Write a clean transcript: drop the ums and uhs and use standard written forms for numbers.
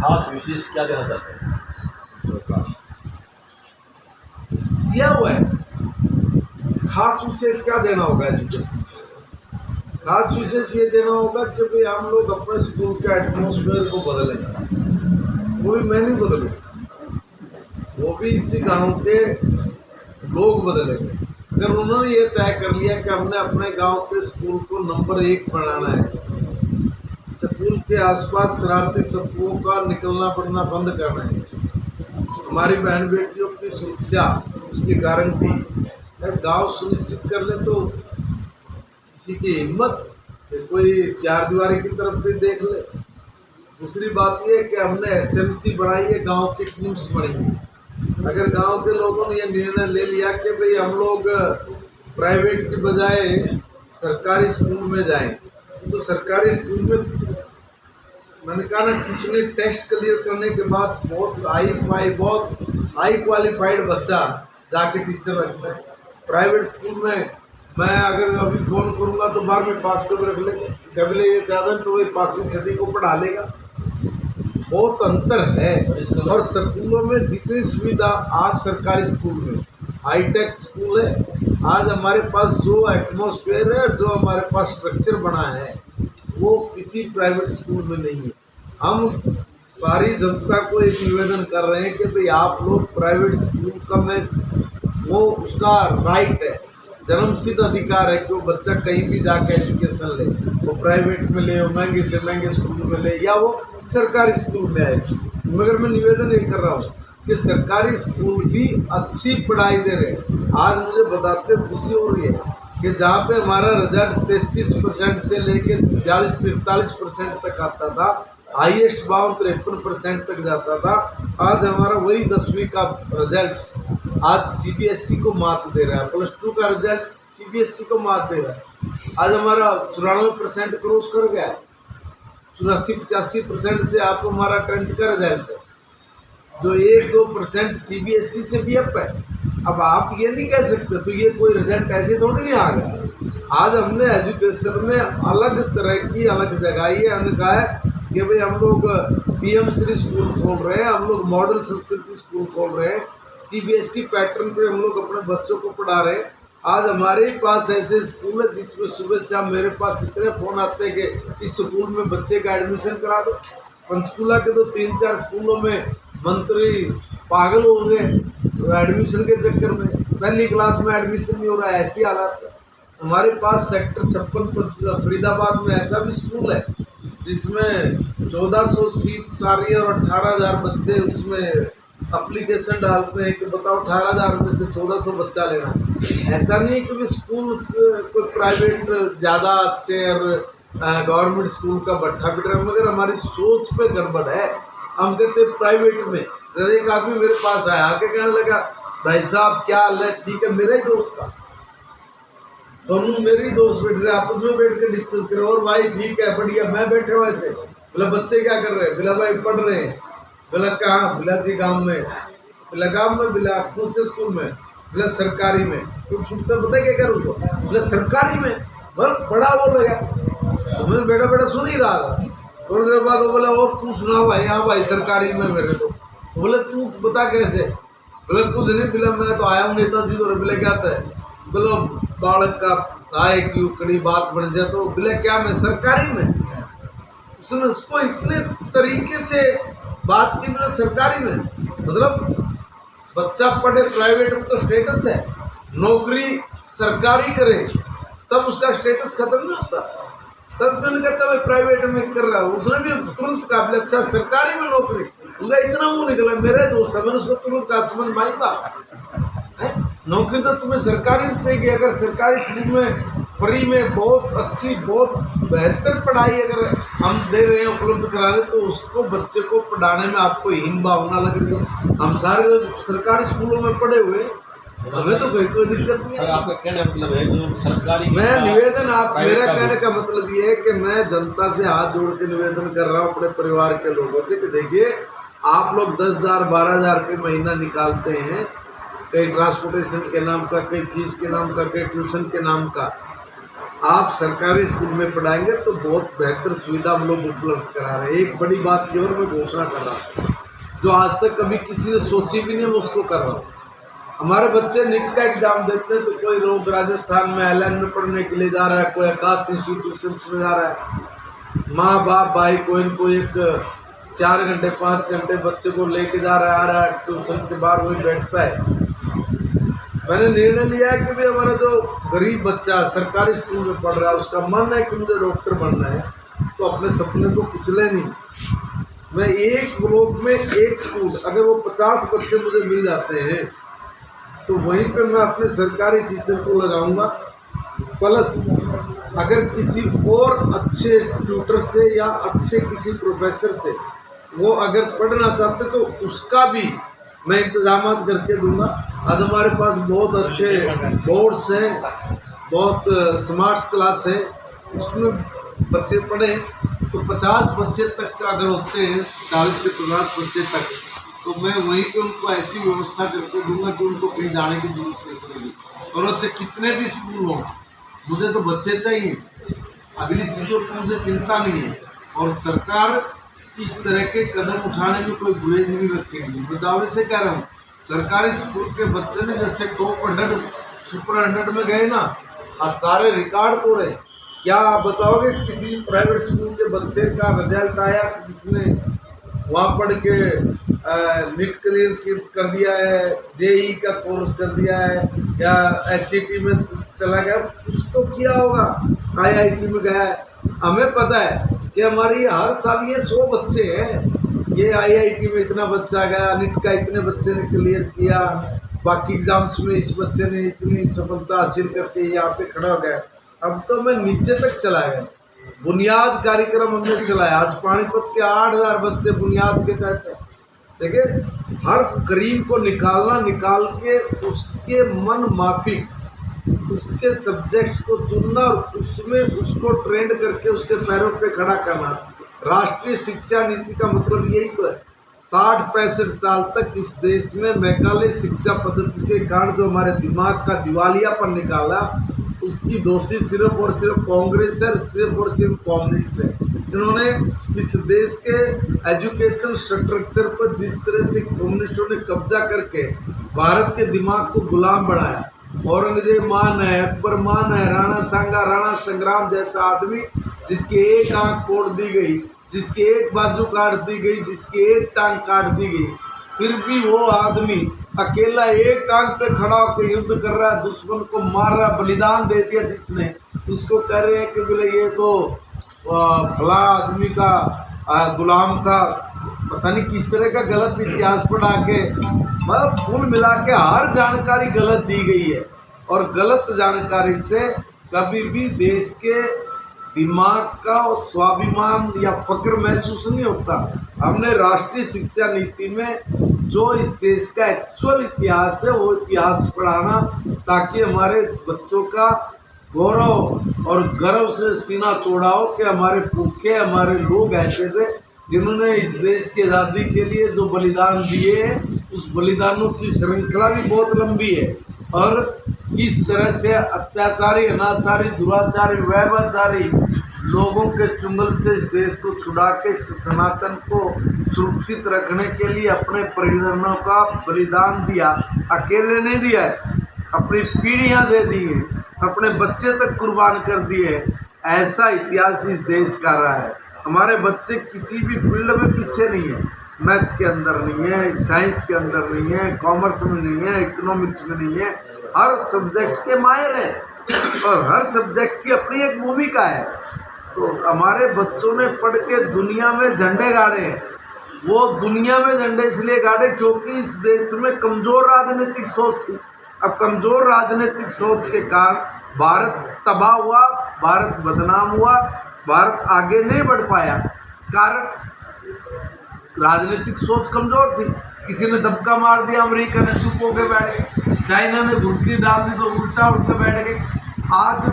खास विशेष क्या देना चाहते हैं? दिया हुआ है। खास विशेष क्या देना होगा एजुकेशन? खास विशेष ये देना होगा कि भाई हम लोग अपने स्कूल के एटमोसफेयर को बदलें। वो भी मैं नहीं बदलूँ, वो भी इसी गांव के लोग बदलेंगे। अगर उन्होंने ये तय कर लिया कि हमने अपने गांव के स्कूल को नंबर 1 बनाना है, स्कूल के आसपास शरारती तत्वों का निकलना पड़ना बंद करना है, हमारी बहन बेटियों की सुरक्षा उसकी गारंटी है, गांव सुनिश्चित कर ले तो किसी की हिम्मत कि कोई चार दीवारी की तरफ भी देख ले। दूसरी बात ये कि हमने एसएमसी बढ़ाई है, गांव की टीम्स बढ़ी है। अगर गांव के लोगों ने यह निर्णय ले लिया कि भाई हम लोग प्राइवेट की बजाय सरकारी स्कूल में जाएं, तो सरकारी स्कूल में मैंने कहा ना कितने टेस्ट क्लियर करने के बाद बहुत हाई क्वालिफाइड बच्चा जाके टीचर रखता है। प्राइवेट स्कूल में मैं अगर अभी फोन करूंगा तो 12वीं पास कर रख लेंगे, कभी ये ज़्यादा तो वही 5वीं 6वीं को पढ़ा लेगा। बहुत अंतर है। और स्कूलों में जितनी सुविधा आज सरकारी स्कूल में हाईटेक स्कूल है, आज हमारे पास जो एटमॉस्फेयर है, जो हमारे पास स्ट्रक्चर बना है, वो किसी प्राइवेट स्कूल में नहीं है। हम सारी जनता को एक निवेदन कर रहे हैं कि भाई आप लोग प्राइवेट स्कूल का में वो उसका राइट है, जन्मसिद्ध अधिकार है कि वो बच्चा कहीं भी जाके एजुकेशन ले, वो प्राइवेट में ले, वो महंगे से महंगे स्कूल में ले, या वो सरकारी स्कूल में आए। मगर मैं निवेदन ये कर रहा हूँ कि सरकारी स्कूल भी अच्छी पढ़ाई दे रहे हैं। आज मुझे बताते खुशी हो रही है कि जहाँ पे हमारा रिजल्ट 33% से लेके 42-43% तक आता था, हाईएस्ट 52-53% तक जाता था, आज हमारा वही 10वीं का रिजल्ट आज सीबीएसई को मात दे रहा है। +2 का रिजल्ट सीबीएसई को मात दे रहा है। आज हमारा 94% क्रॉस कर गया है। 84-85% से आप हमारा 10th का रिजल्ट है, जो 1-2% सीबीएसई से भी अप है। अब आप ये नहीं कह सकते तो ये कोई रिजल्ट ऐसे थोड़ी नहीं आ गया। आज हमने एजुकेशन में अलग तरह की अलग जगाई है। हमने कहा है कि भाई हम लोग पीएम श्री स्कूल खोल रहे हैं, हम लोग मॉडल संस्कृति स्कूल खोल रहे हैं, सीबीएसई पैटर्न पे हम लोग अपने बच्चों को पढ़ा रहे हैं। आज हमारे पास ऐसे स्कूल है जिसमें सुबह शाम मेरे पास इतने फ़ोन आते हैं कि इस स्कूल में बच्चे का एडमिशन करा दो। पंचकूला के तो 3-4 स्कूलों में मंत्री पागल हो गए तो एडमिशन के चक्कर में, पहली क्लास में एडमिशन नहीं हो रहा है, ऐसी हालात है। हमारे पास सेक्टर 56 फरीदाबाद में ऐसा भी स्कूल है जिसमें 1400 सीट सारी और 18,000 बच्चे उसमें एप्लीकेशन डालते हैं कि बताओ 18,000 में से 1400 बच्चा लेना। ऐसा नहीं है कि स्कूल कोई प्राइवेट ज़्यादा अच्छे और गवर्नमेंट स्कूल का भट्ठा पिट रहा है, मगर हमारी सोच पे गड़बड़ है। हम कहते प्राइवेट में। जब एक आदमी मेरे पास आया आके कहने लगा भाई साहब क्या हाल है, ठीक है, मेरा ही दोस्त था, दोनों मेरे ही दोस्त बैठ रहे, आपस में बैठ के डिस्कस करो और भाई ठीक है बढ़िया, मैं बैठे हुए थे। बोला बच्चे क्या कर रहे हैं? बोला भाई पढ़ रहे हैं। बोला कहाँ? बोला जी गाँव में। बोला गाँव में? बोला कौन से स्कूल में? बोला सरकारी में। तो छूटता पता क्या करूँ? बोला सरकारी में। बहुत बड़ा वो लगा तो मैं बेटा बेटा सुन ही रहा था। थोड़ी देर बाद वो बोला और तू सुना भाई? हाँ भाई सरकारी में मेरे तो। बोले तू बता कैसे? बोले कुछ नहीं, बोला मैं तो आया हूँ नेताजी तो। बोले क्या था? बोलो बालक का थाए की उकड़ी बात बन जाए तो। बोले क्या मैं सरकारी में? उसने उसको इतने तरीके से बात की, बोले सरकारी में मतलब बच्चा पढ़े प्राइवेट में तो स्टेटस है, नौकरी सरकारी करे तब उसका स्टेटस खत्म नहीं होता। तब मैंने कहता मैं प्राइवेट में कर रहा हूँ। उसने भी तुरंत कहा अच्छा सरकारी में नौकरी। उनका इतना मुँह निकला, मेरे दोस्त है, मैंने उसको तुरंत कहा समझ भाई बात नौकरी तो तुम्हें सरकारी में चाहिए। अगर सरकारी स्कूल में फ्री में बहुत अच्छी बहुत बेहतर पढ़ाई अगर हम दे रहे हैं उपलब्ध करा रहे तो उसको बच्चे को पढ़ाने में आपको हीन भावना लग रही है। हम सारे लोग सरकारी स्कूलों में पढ़े हुए, हमें तो कोई दिक्कत नहीं है। आपका कहने का मतलब है जो सरकारी मैं निवेदन मेरा कहने का मतलब ये है कि मैं जनता से हाथ जोड़ के निवेदन कर रहा हूँ अपने परिवार के लोगों से कि देखिए आप लोग 10,000-12,000 रुपये महीना निकालते हैं, कहीं ट्रांसपोर्टेशन के नाम का, कहीं फीस के नाम का, कहीं ट्यूशन के नाम का। आप सरकारी स्कूल में पढ़ाएंगे तो बहुत बेहतर सुविधा हम लोग उपलब्ध करा रहे हैं। एक बड़ी बात की और मैं घोषणा कर रहा हूँ, जो आज तक कभी किसी ने सोची भी नहीं, मैं उसको कर रहा हूँ। हमारे बच्चे नीट का एग्जाम देते हैं तो कोई लोग राजस्थान में एलन में पढ़ने के लिए जा रहा है, कोई आकाश इंस्टीट्यूशन में जा रहा है। माँ बाप भाई कोई न कोई एक 4 घंटे 5 घंटे बच्चे को लेके जा रहा है, आ रहा है ट्यूशन के बाद वही बैठता है। मैंने निर्णय लिया है कि भी हमारा जो गरीब बच्चा सरकारी स्कूल में पढ़ रहा है, उसका मन है कि मुझे डॉक्टर बनना है, तो अपने सपने को कुचले नहीं। मैं एक ब्लॉक में एक स्कूल, अगर वो 50 बच्चे मुझे मिल जाते हैं तो वहीं पे मैं अपने सरकारी टीचर को लगाऊंगा। प्लस अगर किसी और अच्छे ट्यूटर से या अच्छे किसी प्रोफेसर से वो अगर पढ़ना चाहते तो उसका भी मैं इंतजाम करके दूंगा। आज हमारे पास बहुत अच्छे बोर्ड्स हैं, बहुत स्मार्ट क्लास है, उसमें बच्चे पढ़े तो 50 बच्चे तक अगर होते हैं, 40 से 50 बच्चे तक, तो मैं वहीं पे उनको ऐसी व्यवस्था करके दूंगा कि उनको कहीं जाने की जरूरत नहीं पड़ेगी। और बच्चे कितने भी स्कूल हों, मुझे तो बच्चे चाहिए, अगली चीज़ों की मुझे चिंता नहीं है। और सरकार इस तरह के कदम उठाने में कोई गुरेज नहीं रखेगी। मैं दावे से कह रहा हूँ, सरकारी स्कूल के बच्चे ने जैसे टॉप 100 सुपर 100 में गए ना, आज सारे रिकॉर्ड तोड़े। क्या आप बताओगे किसी प्राइवेट स्कूल के बच्चे का रिजल्ट आया जिसने वहाँ पढ़ के नीट क्लियर कर दिया है, जेई का कोर्स कर दिया है, या HET में चला गया, कुछ तो किया होगा, IIT में गया है। हमें पता है कि हमारी हर साल ये 100 बच्चे हैं, ये IIT में इतना बच्चा गया, नीट का इतने बच्चे ने क्लियर किया, बाकी एग्जाम्स में इस बच्चे ने इतनी सफलता हासिल करके यहाँ पे खड़ा हो गया। अब तो मैं नीचे तक चला गया, बुनियाद कार्यक्रम हमने चलाया। आज पानीपत के 8000 बच्चे बुनियाद के तहत हैं। देखिए, हर गरीब को निकाल के उसके मन माफिक उसके सब्जेक्ट्स को चुनना और उसमें उसको ट्रेंड करके उसके पैरों पे खड़ा करना। राष्ट्रीय शिक्षा नीति का मतलब यही तो है। 60-65 साल तक इस देश में मैकाले शिक्षा पद्धति के कारण जो हमारे दिमाग का दिवालियापन निकाला, उसकी दोषी सिर्फ और सिर्फ कांग्रेस है, सिर्फ और सिर्फ कम्युनिस्ट है। इन्होंने इस देश के एजुकेशन स्ट्रक्चर पर जिस तरह से कम्युनिस्टों ने कब्जा करके भारत के दिमाग को गुलाम बनाया। औरंगजेब मान है, अकबर मान है, राणा सांगा, राणा संग्राम जैसा आदमी जिसकी एक आंख फोड़ दी गई, जिसकी एक बाजू काट दी गई, जिसकी एक टांग काट दी गई, फिर भी वो आदमी अकेला एक टांग पे खड़ा होकर युद्ध कर रहा है, दुश्मन को मार रहा, बलिदान दे दिया जिसने, उसको कह रहे हैं कि बोले ये तो फला आदमी का गुलाम था। पता नहीं किस तरह का गलत इतिहास पढ़ा के, मतलब कुल मिला के हर जानकारी गलत दी गई है। और गलत जानकारी से कभी भी देश के दिमाग का स्वाभिमान या फक्र महसूस नहीं होता। हमने राष्ट्रीय शिक्षा नीति में जो इस देश का एक्चुअल इतिहास है वो इतिहास पढ़ाना, ताकि हमारे बच्चों का गौरव और गर्व से सीना चौड़ा हो कि हमारे पुरखे, हमारे लोग ऐसे थे जिन्होंने इस देश की आज़ादी के लिए जो बलिदान दिए हैं, उस बलिदानों की श्रृंखला भी बहुत लंबी है। और किस तरह से अत्याचारी, अनाचारी, दुराचारी, व्यभिचारी लोगों के चुंगल से इस देश को छुड़ा के सनातन को सुरक्षित रखने के लिए अपने परिजनों का बलिदान दिया। अकेले नहीं दिया है, अपनी पीढ़ियां दे दी हैं, अपने बच्चे तक कुर्बान कर दिए। ऐसा इतिहास इस देश का रहा है। हमारे बच्चे किसी भी फील्ड में पीछे नहीं है, मैथ के अंदर नहीं है, साइंस के अंदर नहीं है, कॉमर्स में नहीं है, इकोनॉमिक्स में नहीं है, हर सब्जेक्ट के माहिर हैं और हर सब्जेक्ट की अपनी एक भूमिका है। तो हमारे बच्चों ने पढ़ के दुनिया में झंडे गाड़े हैं। वो दुनिया में झंडे इसलिए गाड़े क्योंकि इस देश में कमज़ोर राजनीतिक सोच थी। अब कमज़ोर राजनीतिक सोच के कारण भारत तबाह हुआ, भारत बदनाम हुआ, भारत आगे नहीं बढ़ पाया। कारण राजनीतिक सोच कमज़ोर थी। किसी ने धक्का मार दिया, अमेरिका ने चुप होकर बैठ गए, चाइना ने घुड़की डाल दी तो उल्टा उठ के बैठ गए। आज